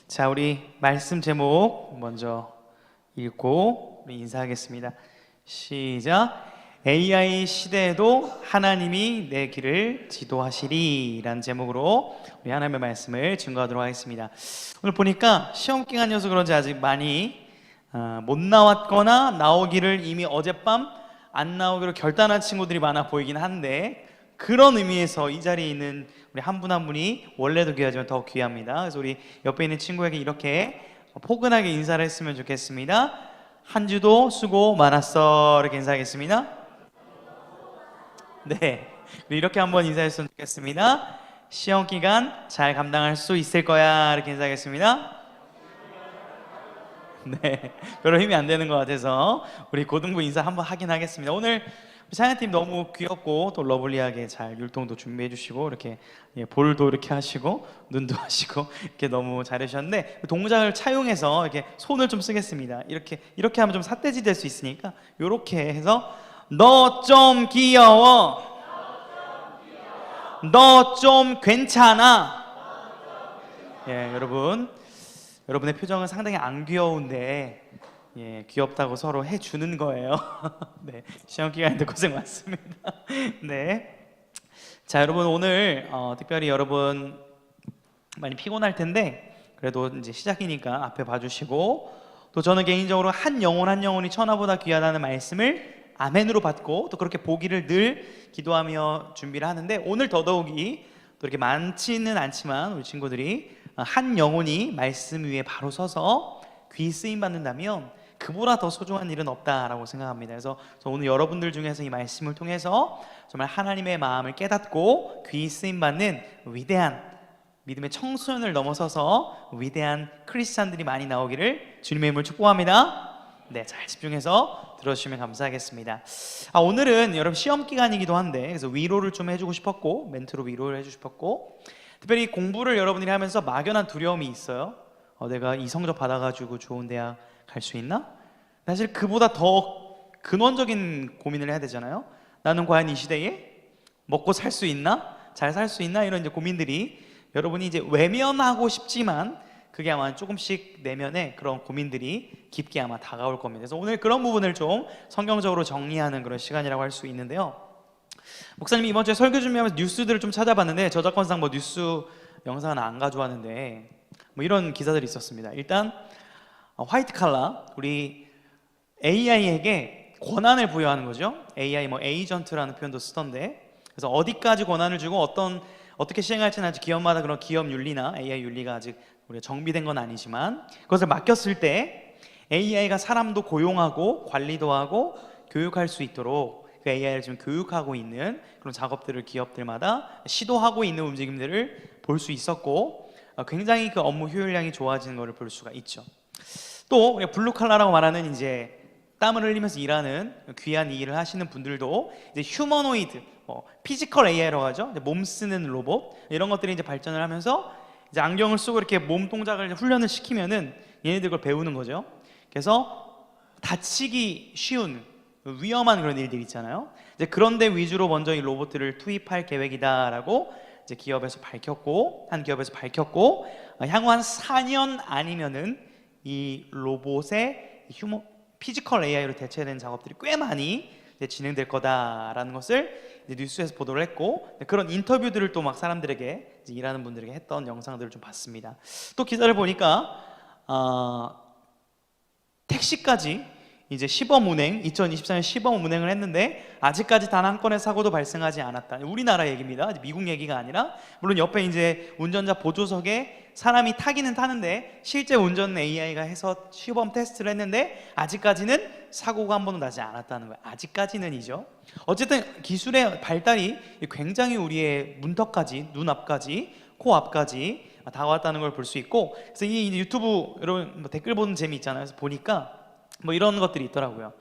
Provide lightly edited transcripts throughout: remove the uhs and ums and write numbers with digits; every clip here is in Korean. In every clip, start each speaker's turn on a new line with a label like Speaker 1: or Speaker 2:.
Speaker 1: 자, 우리 말씀 제목 먼저 읽고 우리 인사하겠습니다. 시작. AI 시대에도 하나님이 내 길을 지도하시리 라는 제목으로 우리 하나님의 말씀을 증거하도록 하겠습니다. 오늘 보니까 시험 기간이어서 그런지 아직 많이 못 나왔거나 나오기를 이미 어젯밤 안 나오기로 결단한 친구들이 많아 보이긴 한데, 그런 의미에서 이 자리에 있는 우리 한 분 한 분이 원래도 귀하지만 더 귀합니다. 그래서 우리 옆에 있는 친구에게 이렇게 포근하게 인사를 했으면 좋겠습니다. 한 주도 수고 많았어, 이렇게 인사하겠습니다. 네, 이렇게 한번 인사했으면 좋겠습니다. 시험 기간 잘 감당할 수 있을 거야, 이렇게 인사하겠습니다. 네, 별로 힘이 안 되는 것 같아서 우리 고등부 인사 한번 하긴 하겠습니다. 오늘 찬양팀 너무 귀엽고 또 러블리하게 잘 율동도 준비해 주시고 이렇게 볼도 이렇게 하시고 눈도 하시고 이렇게 너무 잘해주셨는데, 동작을 차용해서 이렇게 손을 좀 쓰겠습니다. 이렇게 하면 좀 삿대질 될 수 있으니까 이렇게 해서 너 좀 귀여워, 너 좀 괜찮아. 예, 여러분의 표정은 상당히 안 귀여운데 귀엽다고 서로 해주는 거예요. 네, 시험 기간인데 고생 많습니다. 네, 자, 여러분 오늘 특별히 여러분 많이 피곤할 텐데 그래도 이제 시작이니까 앞에 봐주시고, 또 저는 개인적으로 한 영혼이 천하보다 귀하다는 말씀을 아멘으로 받고 또 그렇게 보기를 늘 기도하며 준비를 하는데, 오늘 더더욱이 또 이렇게 많지는 않지만 우리 친구들이 한 영혼이 말씀 위에 바로 서서 귀 쓰임 받는다면 그보다 더 소중한 일은 없다라고 생각합니다. 그래서 오늘 여러분들 중에서 이 말씀을 통해서 정말 하나님의 마음을 깨닫고 귀 쓰임 받는 위대한 믿음의 청소년을 넘어서서 위대한 크리스찬들이 많이 나오기를 주님의 이름으로 축복합니다. 네, 잘 집중해서 들어주시면 감사하겠습니다. 오늘은 여러분 시험 기간이기도 한데, 그래서 위로를 좀 해주고 싶었고, 멘트로 위로를 해주고 싶었고, 특별히 공부를 여러분들이 하면서 막연한 두려움이 있어요. 내가 이 성적 받아가지고 좋은 대학 갈 수 있나? 사실 그보다 더 근원적인 고민을 해야 되잖아요. 나는 과연 이 시대에 먹고 살 수 있나? 잘 살 수 있나? 이런 이제 고민들이 여러분이 이제 외면하고 싶지만 그게 아마 조금씩 내면에 그런 고민들이 깊게 아마 다가올 겁니다. 그래서 오늘 그런 부분을 좀 성경적으로 정리하는 그런 시간이라고 할 수 있는데요. 목사님이 이번 주에 설교 준비하면서 뉴스들을 좀 찾아봤는데 저작권상 뭐 뉴스 영상은 안 가져왔는데 뭐 이런 기사들이 있었습니다. 일단 화이트 칼라, 우리 AI에게 권한을 부여하는 거죠. AI 뭐 에이전트라는 표현도 쓰던데, 그래서 어디까지 권한을 주고 어떻게 시행할지는 아직 기업마다 그런 기업 윤리나 AI 윤리가 아직 우리가 정비된 건 아니지만, 그것을 맡겼을 때 AI가 사람도 고용하고 관리도 하고 교육할 수 있도록 그 AI를 지금 교육하고 있는 그런 작업들을 기업들마다 시도하고 있는 움직임들을 볼 수 있었고, 굉장히 그 업무 효율량이 좋아지는 것을 볼 수가 있죠. 또 우리가 블루 칼라라고 말하는 이제 땀을 흘리면서 일하는 귀한 이 일을 하시는 분들도 이제 휴머노이드, 피지컬 AI라고 하죠. 몸 쓰는 로봇, 이런 것들이 이제 발전을 하면서 이제 안경을 쓰고 이렇게 몸 동작을 훈련을 시키면은 얘네들 걸 배우는 거죠. 그래서 다치기 쉬운 위험한 그런 일들 있잖아요. 이제 그런데 위주로 먼저 이 로봇들을 투입할 계획이다라고 이제 한 기업에서 밝혔고, 향후 한 4년 아니면은 이 로봇의 피지컬 AI로 대체되는 작업들이 꽤 많이 진행될 거다라는 것을 뉴스에서 보도를 했고, 그런 인터뷰들을 또 막 사람들에게, 일하는 분들에게 했던 영상들을 좀 봤습니다. 또 기사를 보니까 택시까지 이제 시범 운행, 2024년 시범 운행을 했는데 아직까지 단 한 건의 사고도 발생하지 않았다. 우리나라 얘기입니다. 미국 얘기가 아니라, 물론 옆에 이제 운전자 보조석에 사람이 타기는 타는데 실제 운전 AI가 해서 시범 테스트를 했는데 아직까지는 사고가 한 번도 나지 않았다는 거예요. 아직까지는이죠. 어쨌든 기술의 발달이 굉장히 우리의 문턱까지, 눈앞까지, 코앞까지 다가왔다는 걸 볼 수 있고, 그래서 이 유튜브 여러분 댓글 보는 재미 있잖아요. 그래서 보니까 뭐 이런 것들이 있더라고요.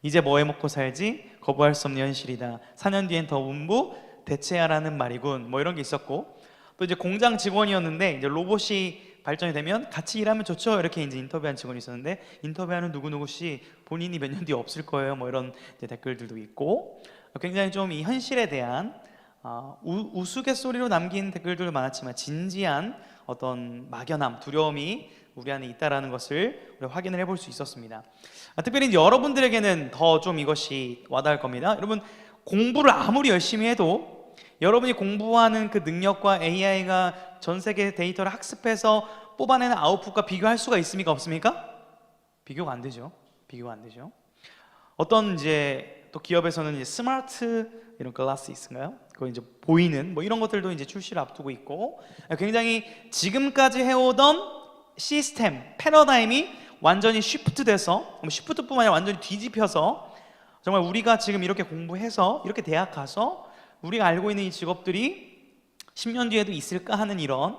Speaker 1: 이제 뭐 해먹고 살지? 거부할 수 없는 현실이다. 4년 뒤엔 더 운부 대체하라는 말이군. 뭐 이런 게 있었고, 또 이제 공장 직원이었는데 이제 로봇이 발전이 되면 같이 일하면 좋죠, 이렇게 이제 인터뷰한 직원이 있었는데, 인터뷰하는 누구누구 씨 본인이 몇 년 뒤에 없을 거예요, 뭐 이런 이제 댓글들도 있고, 굉장히 좀 이 현실에 대한 우스갯소리로 남긴 댓글들도 많았지만 진지한 어떤 막연함, 두려움이 우리 안에 있다라는 것을 우리가 확인을 해볼 수 있었습니다. 특별히 이제 여러분들에게는 더 좀 이것이 와닿을 겁니다. 여러분, 공부를 아무리 열심히 해도 여러분이 공부하는 그 능력과 AI가 전 세계 데이터를 학습해서 뽑아내는 아웃풋과 비교할 수가 있습니까? 없습니까? 비교가 안 되죠. 비교가 안 되죠. 어떤 이제 또 기업에서는 이제 스마트 이런 글라스인가요? 그거 이제 보이는 뭐 이런 것들도 이제 출시를 앞두고 있고, 굉장히 지금까지 해오던 시스템, 패러다임이 완전히 쉬프트돼서, 쉬프트뿐만 아니라 완전히 뒤집혀서 정말 우리가 지금 이렇게 공부해서 이렇게 대학 가서 우리가 알고 있는 이 직업들이 10년 뒤에도 있을까 하는 이런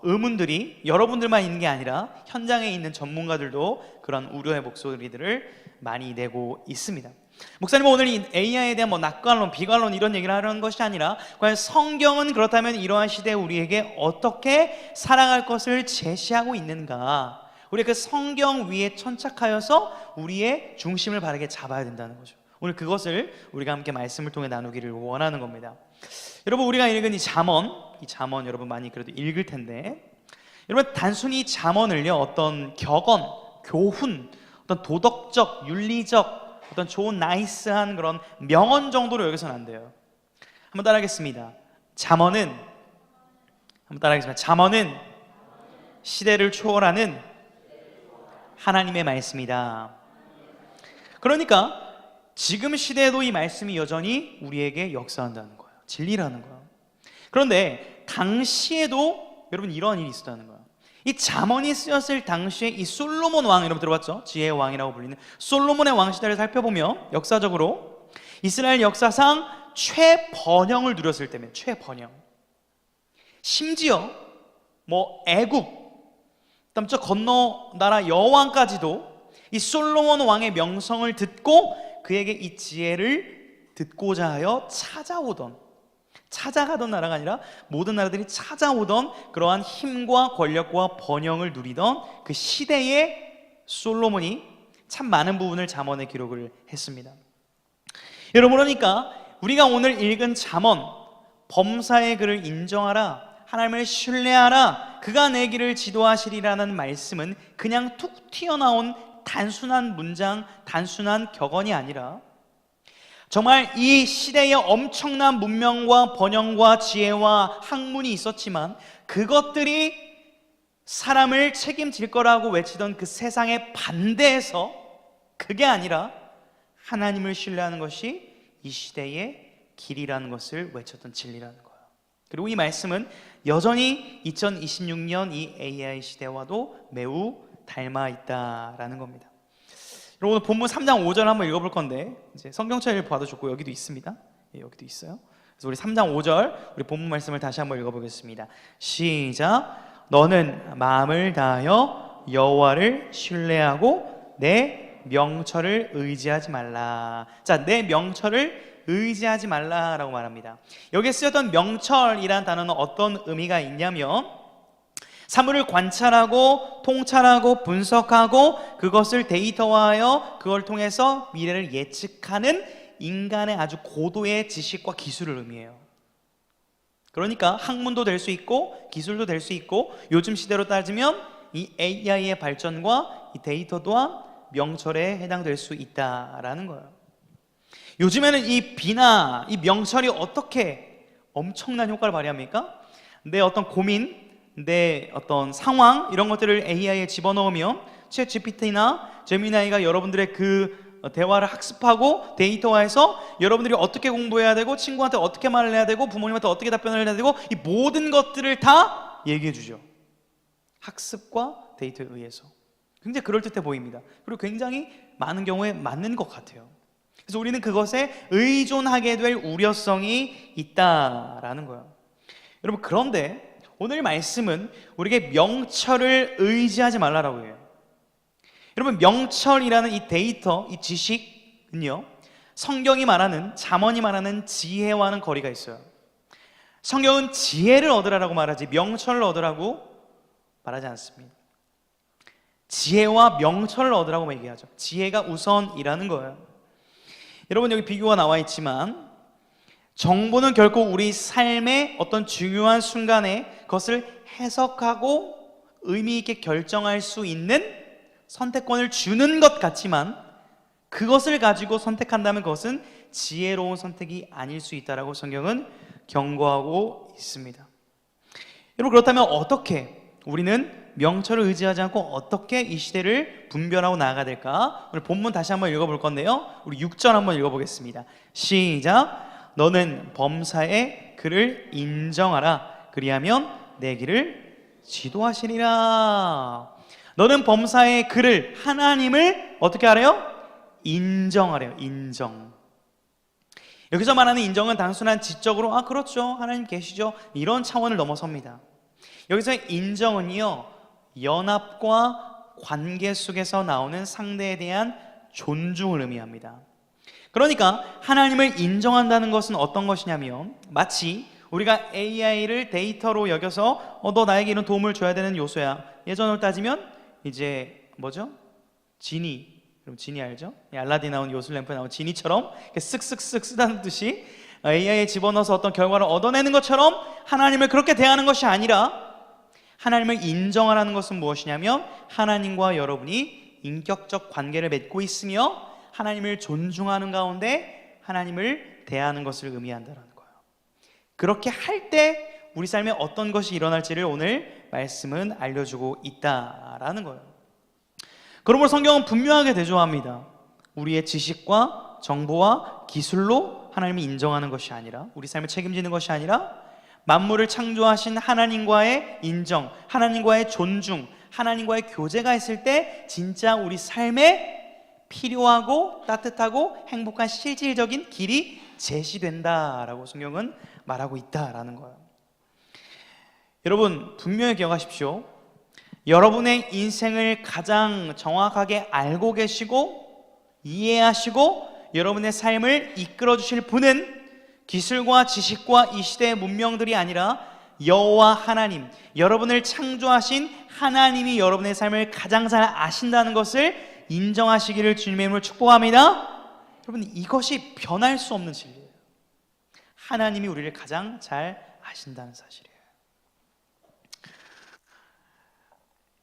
Speaker 1: 의문들이 여러분들만 있는 게 아니라 현장에 있는 전문가들도 그런 우려의 목소리들을 많이 내고 있습니다. 목사님은 오늘 이 AI에 대한 낙관론, 비관론 이런 얘기를 하려는 것이 아니라 과연 성경은 그렇다면 이러한 시대에 우리에게 어떻게 살아갈 것을 제시하고 있는가, 우리 그 성경 위에 천착하여서 우리의 중심을 바르게 잡아야 된다는 거죠. 오늘 그것을 우리가 함께 말씀을 통해 나누기를 원하는 겁니다. 여러분, 우리가 읽은 이 잠언 여러분 많이 그래도 읽을 텐데, 여러분 단순히 잠언을요 어떤 격언, 교훈, 어떤 도덕적, 윤리적 어떤 좋은 나이스한 그런 명언 정도로 여기서는 안 돼요. 한번 따라하겠습니다. 잠언은 시대를 초월하는 하나님의 말씀이다. 그러니까 지금 시대에도 이 말씀이 여전히 우리에게 역사한다는 거예요. 진리라는 거예요. 그런데 당시에도 여러분 이러한 일이 있었다는 거예요. 이 잠언이 쓰였을 당시에 이 솔로몬 왕, 여러분 들어봤죠? 지혜의 왕이라고 불리는 솔로몬의 왕 시대를 살펴보면 역사적으로 이스라엘 역사상 최번영을 누렸을 때면 최번영, 심지어 애국, 그다음 저 건너 나라 여왕까지도 이 솔로몬 왕의 명성을 듣고 그에게 이 지혜를 듣고자 하여 찾아가던 나라가 아니라 모든 나라들이 찾아오던 그러한 힘과 권력과 번영을 누리던 그 시대에 솔로몬이 참 많은 부분을 잠언에 기록을 했습니다. 여러분, 그러니까 우리가 오늘 읽은 잠언, 범사의 그를 인정하라, 하나님을 신뢰하라, 그가 내 길을 지도하시리라는 말씀은 그냥 툭 튀어나온 단순한 문장, 단순한 격언이 아니라 정말 이 시대에 엄청난 문명과 번영과 지혜와 학문이 있었지만 그것들이 사람을 책임질 거라고 외치던 그 세상에 반대해서 그게 아니라 하나님을 신뢰하는 것이 이 시대의 길이라는 것을 외쳤던 진리라는 거예요. 그리고 이 말씀은 여전히 2026년 이 AI 시대와도 매우 닮아 있다라는 겁니다. 오늘 본문 3장 5절 한번 읽어볼 건데, 이제 성경책을 봐도 좋고 여기도 있습니다. 여기도 있어요. 그래서 우리 3장 5절 우리 본문 말씀을 다시 한번 읽어보겠습니다. 시작. 너는 마음을 다하여 여호와를 신뢰하고 내 명철을 의지하지 말라. 자, 내 명철을 의지하지 말라라고 말합니다. 여기에 쓰였던 명철이라는 단어는 어떤 의미가 있냐면 사물을 관찰하고 통찰하고 분석하고 그것을 데이터화하여 그걸 통해서 미래를 예측하는 인간의 아주 고도의 지식과 기술을 의미해요. 그러니까 학문도 될 수 있고 기술도 될 수 있고 요즘 시대로 따지면 이 AI의 발전과 이 데이터 또한 명철에 해당될 수 있다라는 거예요. 요즘에는 이 비나 이 명철이 어떻게 엄청난 효과를 발휘합니까? 내 어떤 고민, 내 어떤 상황 이런 것들을 AI에 집어넣으면 챗 GPT나 제미나이가 여러분들의 그 대화를 학습하고 데이터화해서 여러분들이 어떻게 공부해야 되고 친구한테 어떻게 말을 해야 되고 부모님한테 어떻게 답변을 해야 되고 이 모든 것들을 다 얘기해 주죠. 학습과 데이터에 의해서 굉장히 그럴듯해 보입니다. 그리고 굉장히 많은 경우에 맞는 것 같아요. 그래서 우리는 그것에 의존하게 될 우려성이 있다라는 거예요. 여러분, 그런데 오늘 말씀은 우리에게 명철을 의지하지 말라라고 해요. 여러분, 명철이라는 이 데이터, 이 지식은요, 성경이 말하는, 잠언이 말하는 지혜와는 거리가 있어요. 성경은 지혜를 얻으라라고 말하지 명철을 얻으라고 말하지 않습니다. 지혜와 명철을 얻으라고 얘기하죠. 지혜가 우선이라는 거예요. 여러분, 여기 비교가 나와 있지만 정보는 결코 우리 삶의 어떤 중요한 순간에 그것을 해석하고 의미 있게 결정할 수 있는 선택권을 주는 것 같지만 그것을 가지고 선택한다면 그것은 지혜로운 선택이 아닐 수 있다라고 성경은 경고하고 있습니다. 여러분, 그렇다면 어떻게 우리는 명철을 의지하지 않고 어떻게 이 시대를 분별하고 나아가야 될까? 오늘 본문 다시 한번 읽어볼 건데요, 우리 6절 한번 읽어보겠습니다. 시작. 너는 범사의 그를 인정하라. 그리하면 내 길을 지도하시리라. 너는 범사의 그를, 하나님을 어떻게 하래요? 인정하래요. 인정. 여기서 말하는 인정은 단순한 지적으로 그렇죠, 하나님 계시죠, 이런 차원을 넘어섭니다. 여기서 인정은요, 연합과 관계 속에서 나오는 상대에 대한 존중을 의미합니다. 그러니까 하나님을 인정한다는 것은 어떤 것이냐면, 마치 우리가 AI를 데이터로 여겨서 너 나에게 이런 도움을 줘야 되는 요소야. 예전으로 따지면 이제 뭐죠? 지니. 그럼 지니 알죠? 알라딘 나온 요술램프에 나온 지니처럼 쓱쓱쓱 쓰다는 듯이 AI에 집어넣어서 어떤 결과를 얻어내는 것처럼 하나님을 그렇게 대하는 것이 아니라, 하나님을 인정하라는 것은 무엇이냐면 하나님과 여러분이 인격적 관계를 맺고 있으며 하나님을 존중하는 가운데 하나님을 대하는 것을 의미한다는 거예요. 그렇게 할 때 우리 삶에 어떤 것이 일어날지를 오늘 말씀은 알려주고 있다라는 거예요. 그러므로 성경은 분명하게 대조합니다. 우리의 지식과 정보와 기술로 하나님을 인정하는 것이 아니라, 우리 삶을 책임지는 것이 아니라, 만물을 창조하신 하나님과의 인정, 하나님과의 존중, 하나님과의 교제가 있을 때 진짜 우리 삶에 필요하고 따뜻하고 행복한 실질적인 길이 제시된다라고 성경은 말하고 있다라는 거예요. 여러분, 분명히 기억하십시오. 여러분의 인생을 가장 정확하게 알고 계시고 이해하시고 여러분의 삶을 이끌어 주실 분은 기술과 지식과 이 시대의 문명들이 아니라 여호와 하나님, 여러분을 창조하신 하나님이 여러분의 삶을 가장 잘 아신다는 것을 인정하시기를 주님의 이름으로 축복합니다. 여러분, 이것이 변할 수 없는 진리예요. 하나님이 우리를 가장 잘 아신다는 사실이에요.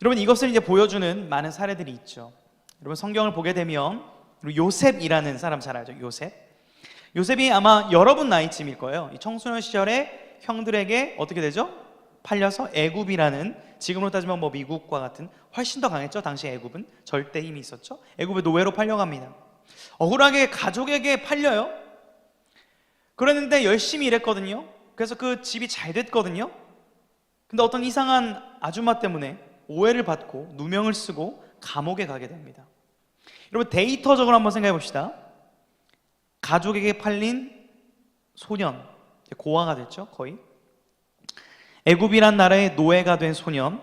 Speaker 1: 여러분, 이것을 이제 보여주는 많은 사례들이 있죠. 여러분, 성경을 보게 되면 요셉이라는 사람 잘 알죠? 요셉이 아마 여러분 나이쯤일 거예요. 청소년 시절에 형들에게 어떻게 되죠? 팔려서 애굽이라는, 지금으로 따지면 뭐 미국과 같은, 훨씬 더 강했죠. 당시 애굽은 절대 힘이 있었죠. 애굽의 노예로 팔려갑니다. 억울하게 가족에게 팔려요. 그랬는데 열심히 일했거든요. 그래서 그 집이 잘 됐거든요. 근데 어떤 이상한 아줌마 때문에 오해를 받고 누명을 쓰고 감옥에 가게 됩니다. 여러분, 데이터적으로 한번 생각해 봅시다. 가족에게 팔린 소년, 고아가 됐죠, 거의. 애굽이란 나라의 노예가 된 소년,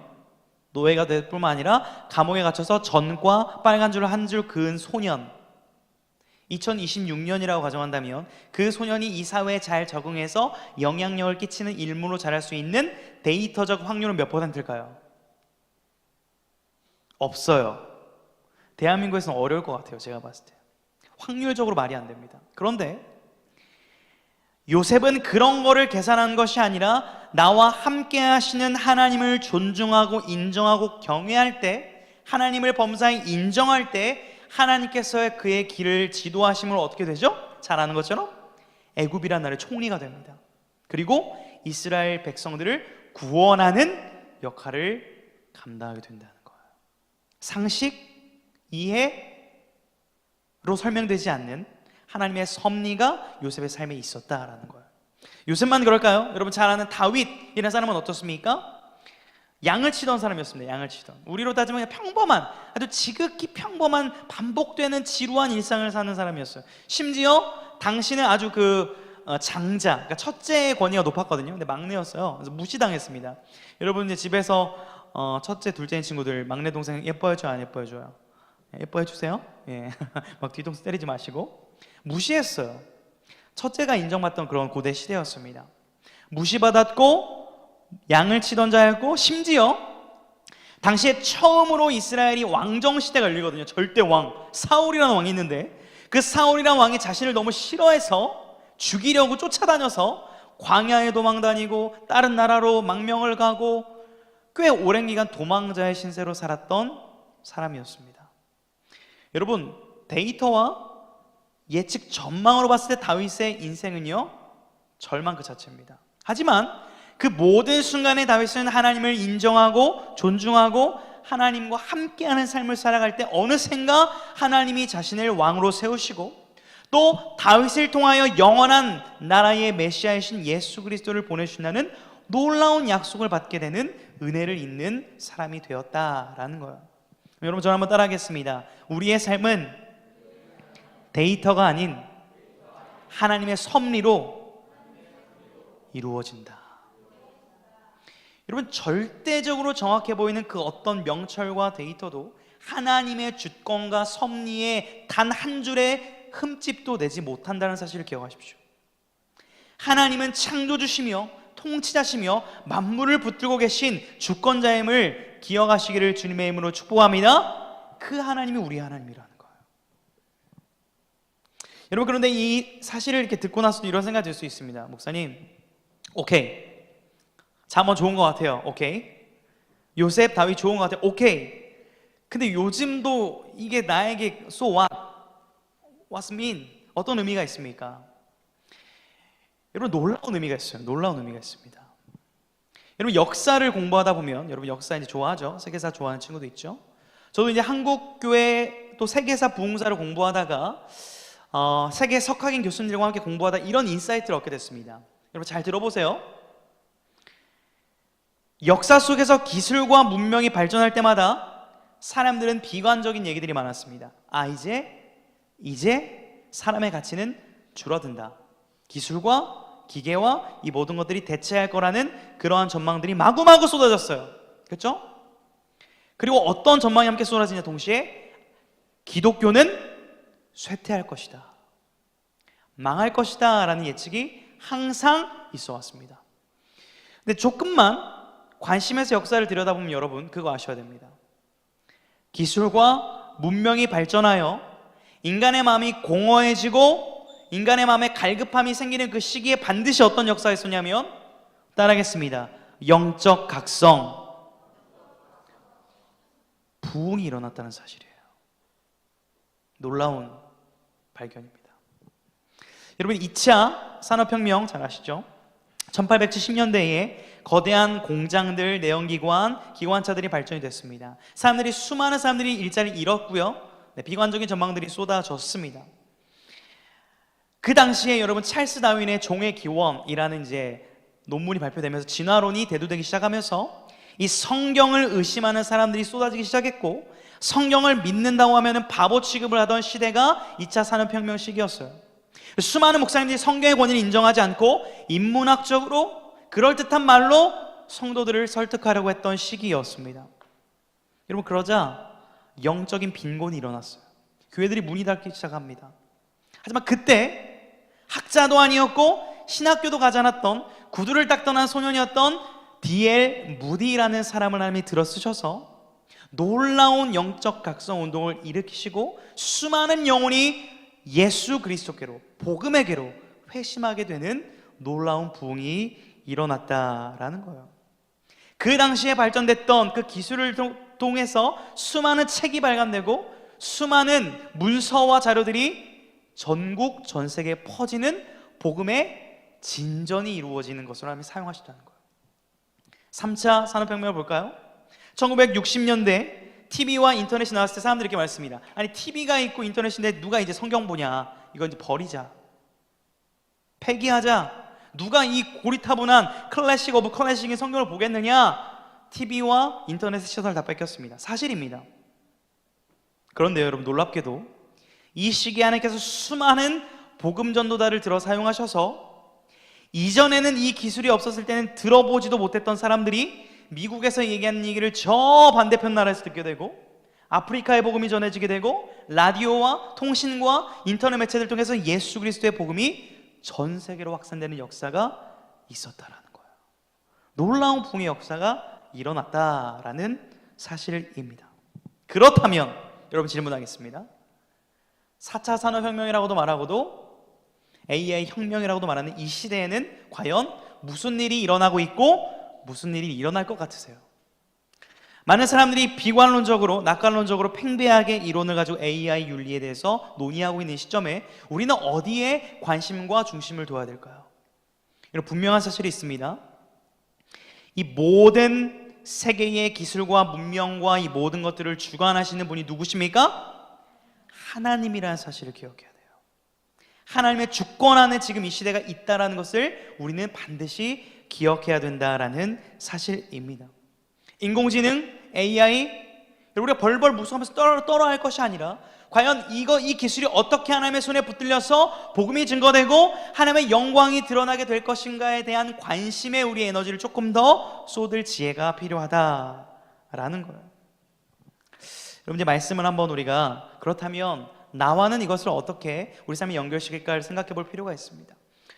Speaker 1: 노예가 될 뿐만 아니라 감옥에 갇혀서 전과 빨간 줄을 한 줄 그은 소년. 2026년이라고 가정한다면 그 소년이 이 사회에 잘 적응해서 영향력을 끼치는 인물로 자랄 수 있는 데이터적 확률은 몇 %일까요? 없어요. 대한민국에서는 어려울 것 같아요. 제가 봤을 때 확률적으로 말이 안 됩니다. 그런데 요셉은 그런 거를 계산한 것이 아니라 나와 함께 하시는 하나님을 존중하고 인정하고 경외할 때, 하나님을 범사에 인정할 때 하나님께서의 그의 길을 지도하심으로 어떻게 되죠? 잘 아는 것처럼 애굽이라는 나라의 총리가 됩니다. 그리고 이스라엘 백성들을 구원하는 역할을 감당하게 된다는 거예요. 상식, 이해로 설명되지 않는 하나님의 섭리가 요셉의 삶에 있었다라는 거예요. 요셉만 그럴까요? 여러분 잘 아는 다윗이라는 사람은 어떻습니까? 양을 치던 사람이었습니다. 양을 치던, 우리로 따지면 그냥 평범한, 아주 지극히 평범한 반복되는 지루한 일상을 사는 사람이었어요. 심지어 당신은 아주 장자, 그러니까 첫째의 권위가 높았거든요. 근데 막내였어요. 그래서 무시당했습니다. 여러분 이제 집에서 첫째, 둘째인 친구들 막내 동생 예뻐해줘요, 안 예뻐해줘요? 예뻐해주세요. 예. 막 뒤통수 때리지 마시고. 무시했어요. 첫째가 인정받던 그런 고대 시대였습니다. 무시받았고 양을 치던 자였고, 심지어 당시에 처음으로 이스라엘이 왕정 시대가 열리거든요. 절대 왕, 사울이라는 왕이 있는데 그 사울이라는 왕이 자신을 너무 싫어해서 죽이려고 쫓아다녀서 광야에 도망다니고 다른 나라로 망명을 가고 꽤 오랜 기간 도망자의 신세로 살았던 사람이었습니다. 여러분, 데이터와 예측 전망으로 봤을 때 다윗의 인생은요, 절망 그 자체입니다. 하지만 그 모든 순간에 다윗은 하나님을 인정하고 존중하고 하나님과 함께하는 삶을 살아갈 때 어느샌가 하나님이 자신을 왕으로 세우시고 또 다윗을 통하여 영원한 나라의 메시아이신 예수 그리스도를 보내주신다는 놀라운 약속을 받게 되는 은혜를 잇는 사람이 되었다라는 거예요. 여러분, 저를 한번 따라하겠습니다. 우리의 삶은 데이터가 아닌 하나님의 섭리로 이루어진다. 여러분, 절대적으로 정확해 보이는 그 어떤 명철과 데이터도 하나님의 주권과 섭리에 단 한 줄의 흠집도 내지 못한다는 사실을 기억하십시오. 하나님은 창조주시며 통치자시며 만물을 붙들고 계신 주권자임을 기억하시기를 주님의 이름으로 축복합니다. 그 하나님이 우리 하나님이라는 거예요. 여러분, 그런데 이 사실을 이렇게 듣고 나서도 이런 생각이 들 수 있습니다. 목사님, 오케이, 잠언 좋은 것 같아요. 오케이, 요셉, 다윗 좋은 것 같아요. 오케이, 근데 요즘도 이게 나에게 so what? What's mean? 어떤 의미가 있습니까? 여러분, 놀라운 의미가 있어요. 놀라운 의미가 있습니다. 여러분, 역사를 공부하다 보면, 여러분 역사 이제 좋아하죠? 세계사 좋아하는 친구도 있죠? 저도 이제 한국교회 또 세계사 부흥사를 공부하다가 세계 석학인 교수님들과 함께 공부하다 이런 인사이트를 얻게 됐습니다. 여러분, 잘 들어보세요. 역사 속에서 기술과 문명이 발전할 때마다 사람들은 비관적인 얘기들이 많았습니다. 이제 사람의 가치는 줄어든다. 기술과 기계와 이 모든 것들이 대체할 거라는 그러한 전망들이 마구마구 쏟아졌어요. 그렇죠? 그리고 어떤 전망이 함께 쏟아지냐 동시에 기독교는 쇠퇴할 것이다, 망할 것이다 라는 예측이 항상 있어 왔습니다. 근데 조금만 관심에서 역사를 들여다보면 여러분 그거 아셔야 됩니다. 기술과 문명이 발전하여 인간의 마음이 공허해지고 인간의 마음에 갈급함이 생기는 그 시기에 반드시 어떤 역사가 있었냐면, 따라하겠습니다, 영적 각성, 부흥이 일어났다는 사실이에요. 놀라운 발견입니다. 여러분, 2차 산업혁명 잘 아시죠? 1870년대에 거대한 공장들, 내연기관, 기관차들이 발전이 됐습니다. 수많은 사람들이 일자리를 잃었고요. 비관적인 전망들이 쏟아졌습니다. 그 당시에 여러분 찰스 다윈의 종의 기원이라는 이제 논문이 발표되면서 진화론이 대두되기 시작하면서 이 성경을 의심하는 사람들이 쏟아지기 시작했고, 성경을 믿는다고 하면 바보 취급을 하던 시대가 2차 산업혁명 시기였어요. 수많은 목사님들이 성경의 권위를 인정하지 않고 인문학적으로 그럴듯한 말로 성도들을 설득하려고 했던 시기였습니다. 여러분, 그러자 영적인 빈곤이 일어났어요. 교회들이 문이 닫기 시작합니다. 하지만 그때 학자도 아니었고 신학교도 가지 않았던 구두를 딱 떠난 소년이었던 D.L. 무디라는 사람을 하나님이 들어 쓰셔서 놀라운 영적 각성 운동을 일으키시고 수많은 영혼이 예수 그리스도께로, 복음에게로 회심하게 되는 놀라운 부흥이 일어났다라는 거예요. 그 당시에 발전됐던 그 기술을 통해서 수많은 책이 발간되고 수많은 문서와 자료들이 전국, 전 세계에 퍼지는 복음의 진전이 이루어지는 것으로 하나님이 사용하셨다는 거예요. 3차 산업혁명을 볼까요? 1960년대 TV와 인터넷이 나왔을 때 사람들이 이렇게 말했습니다. 아니, TV가 있고 인터넷인데 누가 이제 성경 보냐, 이건 이제 버리자, 폐기하자, 누가 이 고리타분한 클래식 오브 클래식인 성경을 보겠느냐. TV와 인터넷의 시선을 다 뺏겼습니다. 사실입니다. 그런데 여러분, 놀랍게도 이 시기에 하나님께서 수많은 복음 전도자를 들어 사용하셔서 이전에는 이 기술이 없었을 때는 들어보지도 못했던 사람들이 미국에서 얘기하는 얘기를 저 반대편 나라에서 듣게 되고, 아프리카의 복음이 전해지게 되고, 라디오와 통신과 인터넷 매체들 통해서 예수 그리스도의 복음이 전 세계로 확산되는 역사가 있었다라는 거예요. 놀라운 부흥의 역사가 일어났다라는 사실입니다. 그렇다면 여러분, 질문하겠습니다. 4차 산업혁명이라고도 말하고도 AI 혁명이라고도 말하는 이 시대에는 과연 무슨 일이 일어나고 있고 무슨 일이 일어날 것 같으세요? 많은 사람들이 비관론적으로, 낙관론적으로 팽배하게 이론을 가지고 AI 윤리에 대해서 논의하고 있는 시점에 우리는 어디에 관심과 중심을 둬야 될까요? 이런 분명한 사실이 있습니다. 이 모든 세계의 기술과 문명과 이 모든 것들을 주관하시는 분이 누구십니까? 하나님이라는 사실을 기억해야 돼요. 하나님의 주권 안에 지금 이 시대가 있다는 것을 우리는 반드시 기억해야 된다라는 사실입니다. 인공지능, AI, 우리가 벌벌 무서워하면서 떨어할 것이 아니라 과연 이 기술이 어떻게 하나님의 손에 붙들려서 복음이 증거되고 하나님의 영광이 드러나게 될 것인가에 대한 관심에 우리 에너지를 조금 더 쏟을 지혜가 필요하다라는 거예요. 여러분, 이제 말씀을 한번 우리가 그렇다면 나와는 이것을 어떻게 우리 삶에 연결시킬까를 생각해 볼 필요가 있습니다.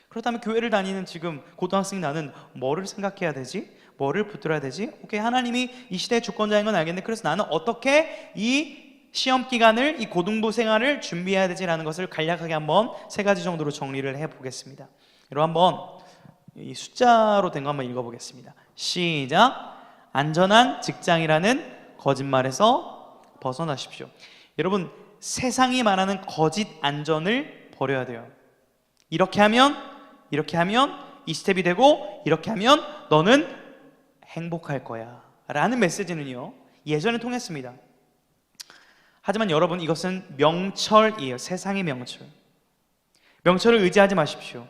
Speaker 1: 그렇다면 교회를 다니는 지금 고등학생 나는 뭐를 생각해야 되지? 뭐를 붙들어야 되지? 오케이, 하나님이 이 시대의 주권자인 건 알겠는데 그래서 나는 어떻게 이 시험 기간을, 이 고등부 생활을 준비해야 되지라는 것을 간략하게 한번 3가지 정도로 정리를 해보겠습니다. 여러분, 한번 이 숫자로 된 거 한번 읽어보겠습니다. 시작. 안전한 직장이라는 거짓말에서 벗어나십시오. 여러분, 세상이 말하는 거짓 안전을 버려야 돼요. 이렇게 하면 이 스텝이 되고, 이렇게 하면 너는 행복할 거야 라는 메시지는요, 예전에 통했습니다. 하지만 여러분, 이것은 명철이에요. 세상의 명철. 명철을 의지하지 마십시오.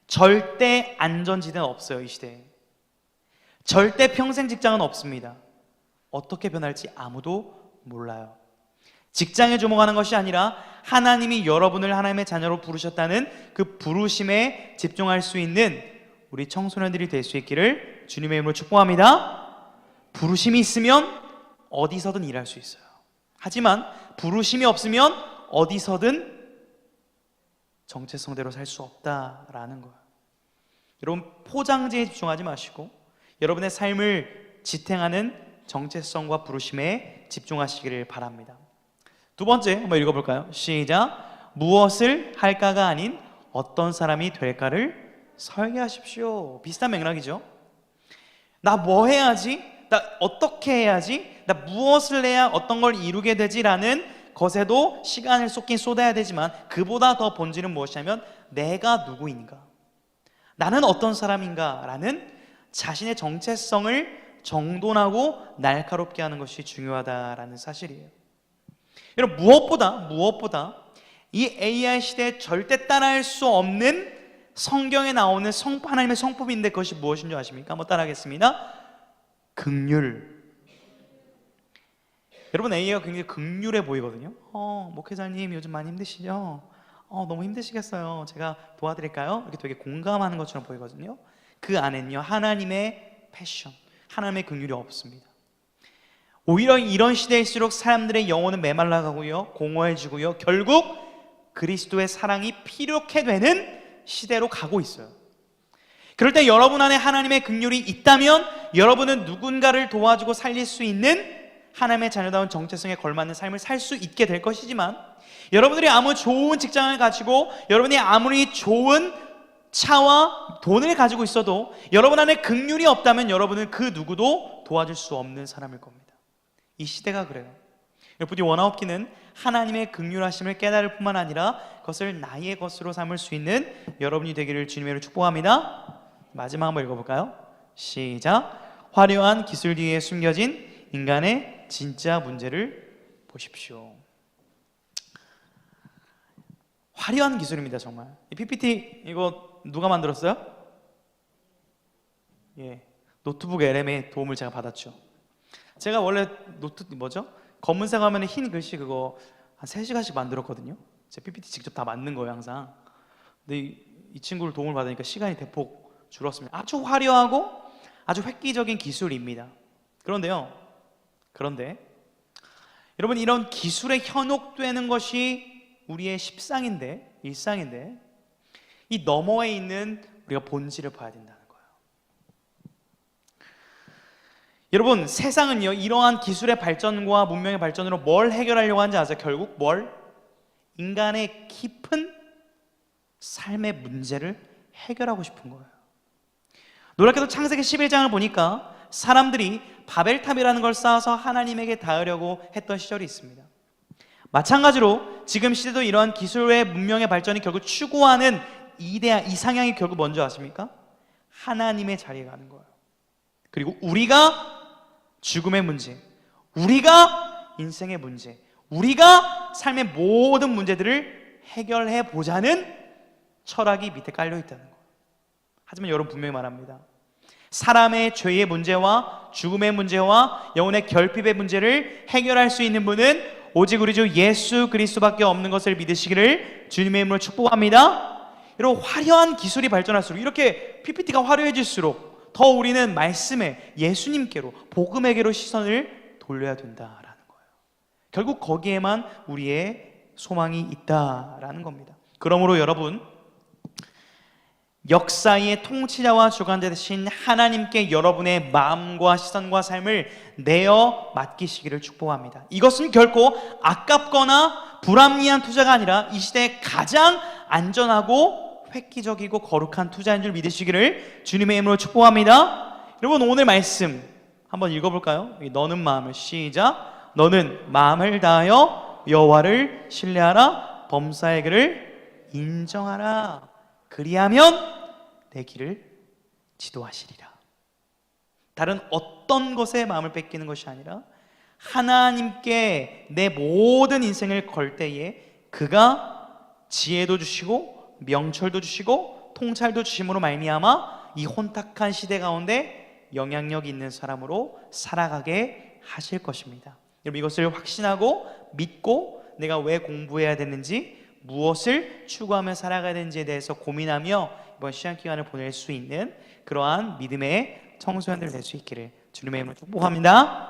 Speaker 1: 절대 안전지대는 없어요. 이 시대에 절대 평생 직장은 없습니다. 어떻게 변할지 아무도 몰라요. 직장에 주목하는 것이 아니라 하나님이 여러분을 하나님의 자녀로 부르셨다는 그 부르심에 집중할 수 있는 우리 청소년들이 될 수 있기를 주님의 이름으로 축복합니다. 부르심이 있으면 어디서든 일할 수 있어요. 하지만 부르심이 없으면 어디서든 정체성대로 살 수 없다라는 거예요. 여러분, 포장지에 집중하지 마시고 여러분의 삶을 지탱하는 정체성과 부르심에 집중하시기를 바랍니다. 2번째 한번 읽어볼까요? 시작. 무엇을 할까가 아닌 어떤 사람이 될까를 설계하십시오. 비슷한 맥락이죠. 나 뭐 해야지? 나 어떻게 해야지? 나 무엇을 해야 어떤 걸 이루게 되지라는 것에도 시간을 쏟아야 되지만 그보다 더 본질은 무엇이냐면 내가 누구인가? 나는 어떤 사람인가? 라는 자신의 정체성을 정돈하고 날카롭게 하는 것이 중요하다라는 사실이에요. 여러분, 무엇보다 이 AI 시대에 절대 따라할 수 없는 성경에 나오는 하나님의 성품인데 그것이 무엇인 줄 아십니까? 한번 따라하겠습니다. 긍휼. 여러분, AI가 굉장히 긍휼해 보이거든요. 목회자님 요즘 많이 힘드시죠? 너무 힘드시겠어요. 제가 도와드릴까요? 이렇게 되게 공감하는 것처럼 보이거든요. 그 안에는요, 하나님의 패션, 하나님의 긍휼이 없습니다. 오히려 이런 시대일수록 사람들의 영혼은 메말라가고요, 공허해지고요, 결국 그리스도의 사랑이 피력해 되는 시대로 가고 있어요. 그럴 때 여러분 안에 하나님의 긍휼이 있다면 여러분은 누군가를 도와주고 살릴 수 있는 하나님의 자녀다운 정체성에 걸맞는 삶을 살 수 있게 될 것이지만, 여러분들이 아무 좋은 직장을 가지고 여러분이 아무리 좋은 차와 돈을 가지고 있어도 여러분 안에 긍휼이 없다면 여러분은 그 누구도 도와줄 수 없는 사람일 겁니다. 이 시대가 그래요. 부디 원하옵기는 하나님의 긍휼하심을 깨달을 뿐만 아니라 그것을 나의 것으로 삼을 수 있는 여러분이 되기를 주님의 이름으로 축복합니다. 마지막 한번 읽어볼까요? 시작. 화려한 기술 뒤에 숨겨진 인간의 진짜 문제를 보십시오. 화려한 기술입니다. 정말. 이 PPT 이거 누가 만들었어요? 노트북 LM의 도움을 제가 받았죠. 제가 원래 검은색 화면에 흰 글씨 그거 한 3시간씩 만들었거든요. 제 PPT 직접 다 만든 거예요, 항상. 근데 이 친구를 도움을 받으니까 시간이 대폭 줄었습니다. 아주 화려하고 아주 획기적인 기술입니다. 그런데 여러분, 이런 기술에 현혹되는 것이 우리의 일상인데 이 너머에 있는 우리가 본질을 봐야 된다는 거예요. 여러분, 세상은요, 이러한 기술의 발전과 문명의 발전으로 뭘 해결하려고 하는지 아세요? 결국 인간의 깊은 삶의 문제를 해결하고 싶은 거예요. 놀랍게도 창세기 11장을 보니까 사람들이 바벨탑이라는 걸 쌓아서 하나님에게 닿으려고 했던 시절이 있습니다. 마찬가지로 지금 시대도 이러한 기술의 문명의 발전이 결국 추구하는 이상향이 결국 뭔지 아십니까? 하나님의 자리에 가는 거예요. 그리고 우리가 죽음의 문제, 우리가 인생의 문제, 우리가 삶의 모든 문제들을 해결해 보자는 철학이 밑에 깔려 있다는 거예요. 하지만 여러분 분명히 말합니다. 사람의 죄의 문제와 죽음의 문제와 영혼의 결핍의 문제를 해결할 수 있는 분은 오직 우리 주 예수 그리스도밖에 없는 것을 믿으시기를 주님의 이름으로 축복합니다. 이런 화려한 기술이 발전할수록, 이렇게 PPT가 화려해질수록 더 우리는 말씀에, 예수님께로, 복음에게로 시선을 돌려야 된다라는 거예요. 결국 거기에만 우리의 소망이 있다라는 겁니다. 그러므로 여러분, 역사의 통치자와 주관자 되신 하나님께 여러분의 마음과 시선과 삶을 내어 맡기시기를 축복합니다. 이것은 결코 아깝거나 불합리한 투자가 아니라 이 시대에 가장 안전하고 획기적이고 거룩한 투자인 줄 믿으시기를 주님의 이름으로 축복합니다. 여러분, 오늘 말씀 한번 읽어볼까요? 너는 마음을, 시작. 너는 마음을 다하여 여호와를 신뢰하라. 범사의 그를 인정하라. 그리하면 내 길을 지도하시리라. 다른 어떤 것에 마음을 뺏기는 것이 아니라 하나님께 내 모든 인생을 걸 때에 그가 지혜도 주시고 명철도 주시고 통찰도 주심으로 말미암아 이 혼탁한 시대 가운데 영향력 있는 사람으로 살아가게 하실 것입니다. 여러분, 이것을 확신하고 믿고 내가 왜 공부해야 되는지, 무엇을 추구하며 살아가야 되는지에 대해서 고민하며 이번 시간기간을 보낼 수 있는 그러한 믿음의 청소년들 될 수 있기를 주님의 이름으로 축복합니다.